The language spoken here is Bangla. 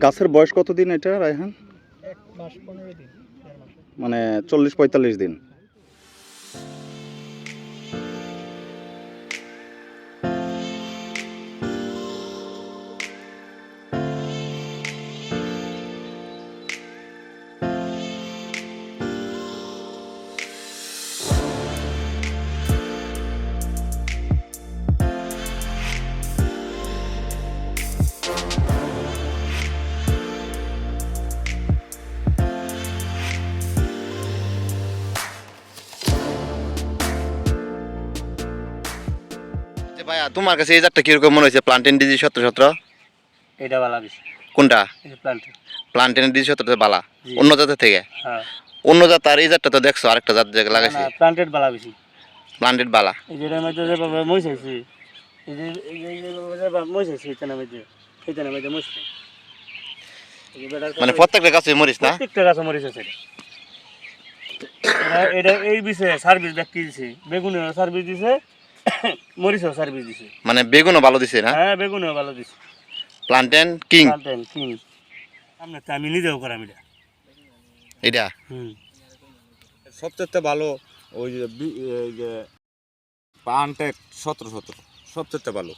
গাছের বয়স কতদিন এটা রায়হান? 1 মাস 15 দিন, 1.5 মাস। মানে 40-45 দিন। ভাইয়া তোমার কাছে এই জাতটা কিরকম মনে হয়েছে? প্লান্টেন ডিজি 1717? এটা ভালো বেশি। কোনটা? এই প্লান্ট। প্লান্টেন ডিজি 17 বালা জি। অন্য জাতের থেকে? হ্যাঁ। অন্য জাত আর এই জাতটা তো দেখছো আরেকটা জাত জায়গা লাগাইছে। না প্লান্টেড ভালো বেশি। প্লান্টেড বালা এই যে মধ্যে যে বাবা মই চাইছি, এই যে বাবা মই চাইছি এটার মধ্যে, এটার মধ্যে মই চাইছি। মানে প্রত্যেকটা গাছে মরিস না? প্রত্যেকটা গাছে মরিচ আছে। এটা এই বিষয়ে সার্ভিস দেখতে দিছে, বেগুনের সার্ভিস দিছে, মরিচের সার্ভিস দিছে। মানে বেগুনও ভালো দিছে না? হ্যাঁ বেগুনের ভালো দিছে। Plantain king. Plantain king. আমরা তো আমি নিজেও করাম এটা। এটা সবচেয়ে ভালো ওই যে প্লান্টেড 1717 সবচেয়ে ভালো।